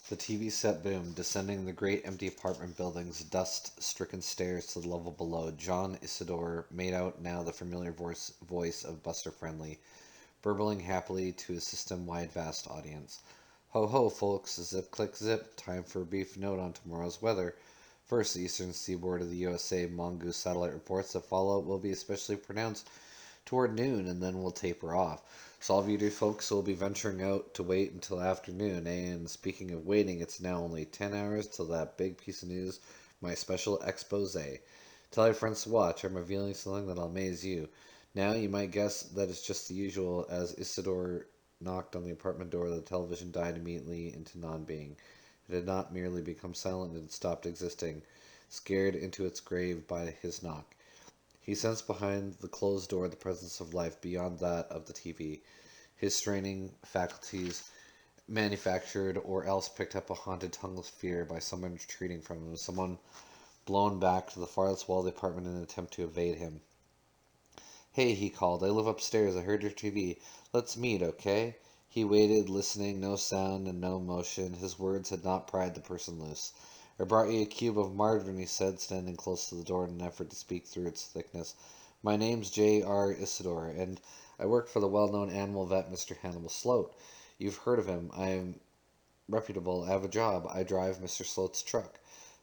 The TV set boomed, descending the great empty apartment building's dust-stricken stairs to the level below. John Isidore made out now the familiar voice of Buster Friendly, burbling happily to his system-wide vast audience. Ho ho, folks, zip click zip, time for a brief note on tomorrow's weather. First, the eastern seaboard of the USA Mongoose satellite reports that fallout will be especially pronounced toward noon, and then we'll taper off. So all of you dear folks will be venturing out to wait until afternoon. And speaking of waiting, it's now only 10 hours till that big piece of news, my special expose. Tell your friends to watch. I'm revealing something that'll amaze you. Now you might guess that it's just the usual. As Isidore knocked on the apartment door, the television died immediately into non-being. It had not merely become silent, it had stopped existing, scared into its grave by his knock. He sensed behind the closed door the presence of life beyond that of the TV. His straining faculties manufactured or else picked up a haunted tongue of fear by someone retreating from him, someone blown back to the farthest wall of the apartment in an attempt to evade him. Hey, he called, I live upstairs. I heard your TV. Let's meet, okay? He waited, listening, no sound and no motion. His words had not pried the person loose. I brought you a cube of margarine, he said, standing close to the door in an effort to speak through its thickness. My name's J.R. Isidore, and I work for the well-known animal vet, Mr. Hannibal Sloat. You've heard of him. I am reputable. I have a job. I drive Mr. Sloat's truck.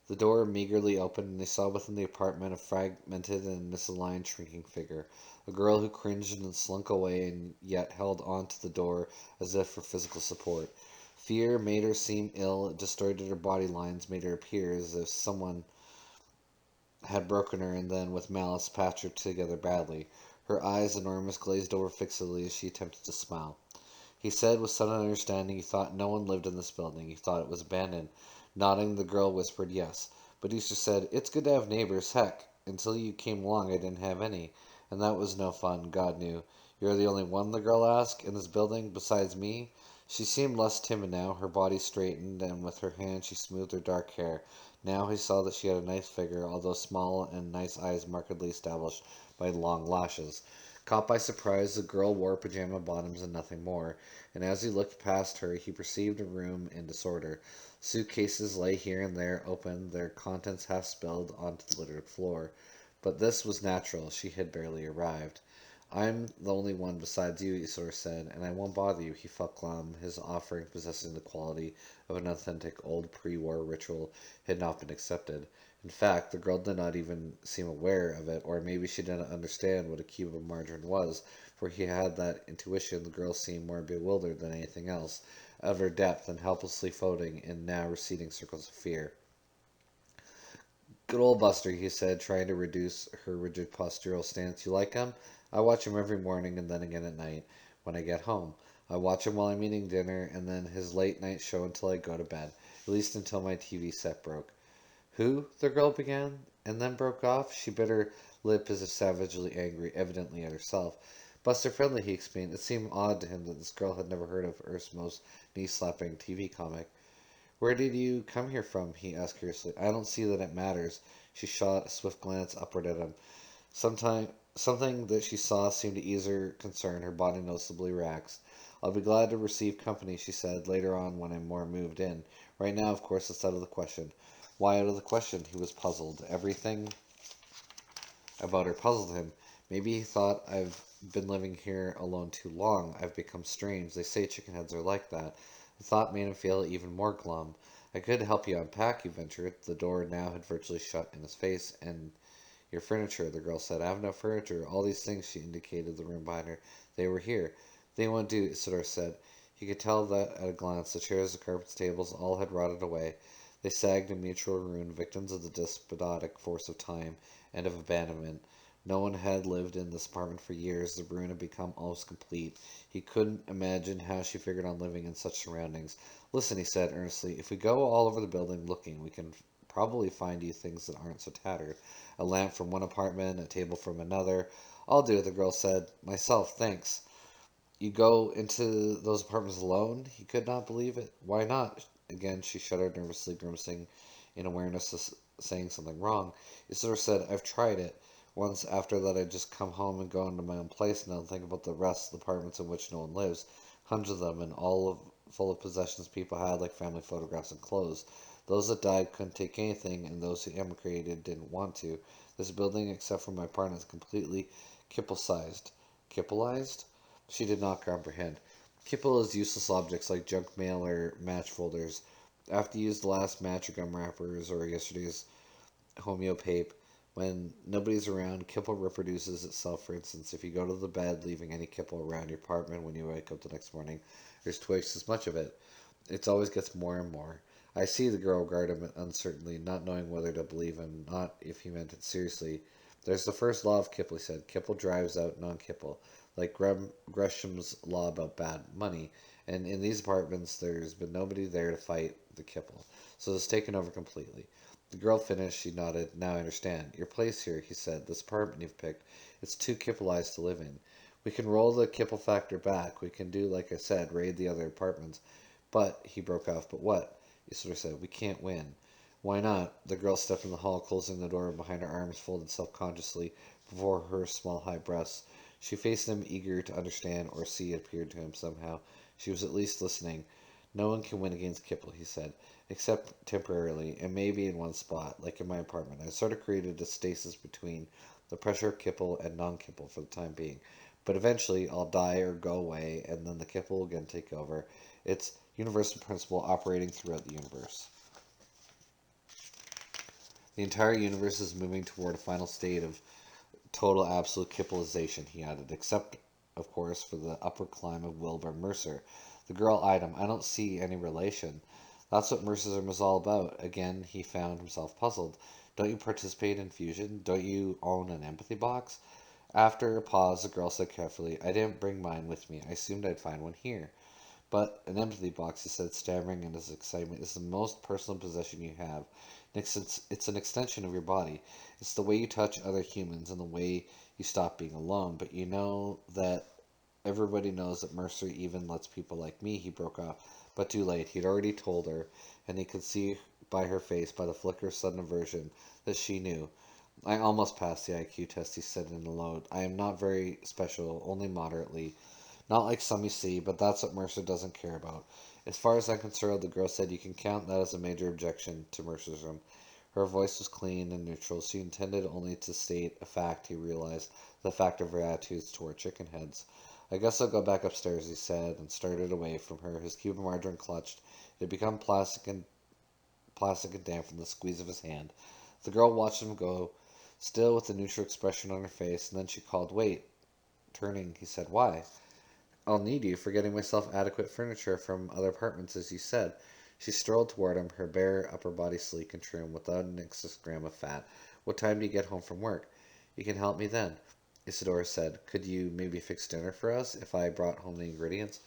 The door meagerly opened, and they saw within the apartment a fragmented and misaligned shrinking figure. A girl who cringed and slunk away and yet held on to the door as if for physical support. Fear made her seem ill, it distorted her body lines, made her appear as if someone had broken her and then, with malice, patched her together badly. Her eyes, enormous, glazed over fixedly as she attempted to smile. He said with sudden understanding, you thought no one lived in this building. You thought it was abandoned. Nodding, the girl whispered yes. But Easter said, it's good to have neighbors. Heck, until you came along I didn't have any. And that was no fun, God knew. You're the only one, the girl asked, in this building, besides me? She seemed less timid now. Her body straightened, and with her hand she smoothed her dark hair. Now he saw that she had a nice figure, although small, and nice eyes markedly established by long lashes. Caught by surprise, the girl wore pajama bottoms and nothing more, and as he looked past her, he perceived a room in disorder. Suitcases lay here and there, open, their contents half spilled onto the littered floor. But this was natural. She had barely arrived. I'm the only one besides you, Isor said, and I won't bother you. He felt glum. His offering, possessing the quality of an authentic old pre-war ritual, had not been accepted. In fact, the girl did not even seem aware of it, or maybe she did not understand what a cube of margarine was, for he had that intuition. The girl seemed more bewildered than anything else, out of her depth and helplessly floating in now receding circles of fear. Good old Buster, he said, trying to reduce her rigid postural stance. You like him? I watch him every morning and then again at night when I get home. I watch him while I'm eating dinner and then his late night show until I go to bed, at least until my TV set broke. Who? The girl began, and then broke off. She bit her lip as if savagely angry, evidently at herself. Buster Friendly, he explained. It seemed odd to him that this girl had never heard of Earth's most knee-slapping TV comic. Where did you come here from? He asked curiously. I don't see that it matters. She shot a swift glance upward at him. Something that she saw seemed to ease her concern. Her body noticeably relaxed. I'll be glad to receive company, she said, later on when I'm more moved in. Right now, of course, it's out of the question. Why out of the question? He was puzzled. Everything about her puzzled him. Maybe he thought I've been living here alone too long. I've become strange. They say chickenheads are like that. The thought made him feel even more glum. I could help you unpack, he ventured. The door now had virtually shut in his face. And your furniture, the girl said. I have no furniture. All these things, she indicated the room behind her. They were here. They won't do, Isidore said. He could tell that at a glance. The chairs, the carpets, tables, all had rotted away. They sagged in mutual ruin, victims of the despotic force of time and of abandonment. No one had lived in this apartment for years. The ruin had become almost complete. He couldn't imagine how she figured on living in such surroundings. Listen, he said earnestly, if we go all over the building looking, we can probably find you things that aren't so tattered. A lamp from one apartment, a table from another. I'll do it, the girl said. Myself, thanks. You go into those apartments alone? He could not believe it. Why not? Again, she shuddered nervously, grimacing in awareness of saying something wrong. Isidore said, I've tried it. Once after that, I'd just come home and go into my own place and not think about the rest of the apartments in which no one lives. Hundreds of them, and all of full of possessions people had, like family photographs and clothes. Those that died couldn't take anything, and those who emigrated didn't want to. This building, except for my partner, is completely kipple-sized. Kipple-ized? She did not comprehend. Kipple is useless objects like junk mail or match folders. After you use the last match or gum wrappers or yesterday's homeopape, when nobody's around, kipple reproduces itself. For instance, if you go to the bed leaving any kipple around your apartment when you wake up the next morning, there's twice as much of it. It always gets more and more. I see, the girl regarded him uncertainly, not knowing whether to believe him, not if he meant it seriously. There's the first law of Kipple, he said. Kipple drives out non-Kipple, like Gresham's law about bad money. And in these apartments, there's been nobody there to fight the Kipple, so it's taken over completely. The girl finished. She nodded. Now I understand. Your place here, he said. This apartment you've picked. It's too Kippleized to live in. We can roll the Kipple factor back. We can do, like I said, raid the other apartments. But, he broke off, but what? Isidore said, we can't win. Why not? The girl stepped in the hall, closing the door behind her, arms folded self-consciously before her small high breasts. She faced him, eager to understand or see, it appeared to him somehow. She was at least listening. No one can win against Kipple, he said, except temporarily, and maybe in one spot, like in my apartment. I sort of created a stasis between the pressure of Kipple and non-Kipple for the time being. But eventually I'll die or go away, and then the Kipple will again take over. It's universal principle operating throughout the universe. The entire universe is moving toward a final state of total absolute Kippleization, he added, except, of course, for the upward climb of Wilbur Mercer. The girl eyed him. I don't see any relation. That's what Mercerism is all about. Again, he found himself puzzled. Don't you participate in fusion? Don't you own an empathy box? After a pause, the girl said carefully, I didn't bring mine with me. I assumed I'd find one here. But an empathy box, he said, stammering in his excitement, is the most personal possession you have. It's an extension of your body. It's the way you touch other humans and the way you stop being alone. But you know that everybody knows that Mercer even lets people like me, he broke off. But too late. He'd already told her, and he could see by her face, by the flicker of sudden aversion, that she knew. I almost passed the IQ test, he said in a low. I am not very special, only moderately. Not like some you see, but that's what Mercer doesn't care about. As far as I'm concerned, the girl said, you can count that as a major objection to Mercerism. Her voice was clean and neutral. She intended only to state a fact, he realized, the fact of her attitudes toward chicken heads. I guess I'll go back upstairs, he said, and started away from her. His cube of margarine clutched. It had become plastic and damp from the squeeze of his hand. The girl watched him go, still with the neutral expression on her face, and then she called, wait. Turning, he said, why? I'll need you for getting myself adequate furniture from other apartments, as you said. She strolled toward him, her bare upper body sleek and trim, without an excess gram of fat. What time do you get home from work? You can help me then, Isidore said. Could you maybe fix dinner for us, if I brought home the ingredients?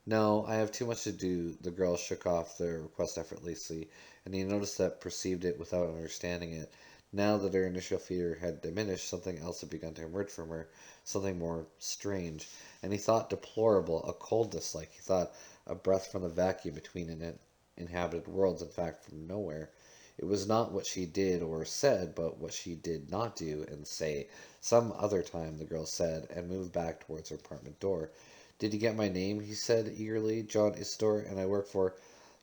No, I have too much to do. The girl shook off the request effortlessly, and he noticed that perceived it without understanding it. Now that her initial fear had diminished, something else had begun to emerge from her, something more strange, and he thought deplorable, a coldness like, he thought, a breath from the vacuum between inhabited worlds, in fact, from nowhere. It was not what she did or said, but what she did not do and say. Some other time, the girl said, and moved back towards her apartment door. Did you get my name? He said eagerly. John Isidore, and I work for...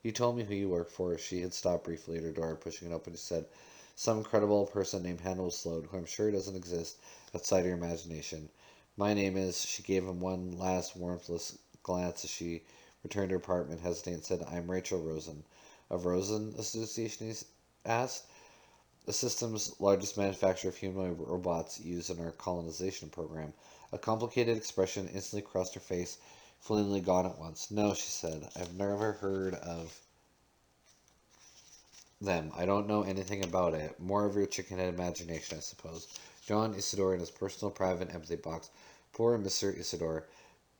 You told me who you work for. She had stopped briefly at her door, pushing it open. She said, some incredible person named Hannibal Slode, who I'm sure doesn't exist outside your imagination. My name is... She gave him one last warmthless glance as she returned to her apartment, hesitating, and said, I'm Rachel Rosen. Of Rosen Association, he asked. The system's largest manufacturer of humanoid robots used in our colonization program. A complicated expression instantly crossed her face, fleetingly gone at once. No, she said. I've never heard of them. I don't know anything about it. More of your chicken-head imagination, I suppose. John Isidore in his personal private empathy box. Poor Mr. Isidore.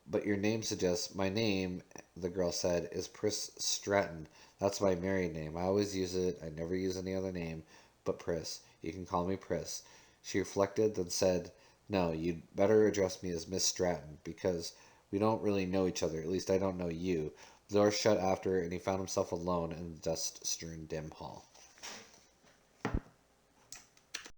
But your name suggests... My name, the girl said, is Pris Stratton. That's my married name. I always use it. I never use any other name but Pris. You can call me Pris. She reflected, then said, no, you'd better address me as Miss Stratton, because we don't really know each other. At least I don't know you. The door shut after her, and he found himself alone in the dust-strewn dim hall.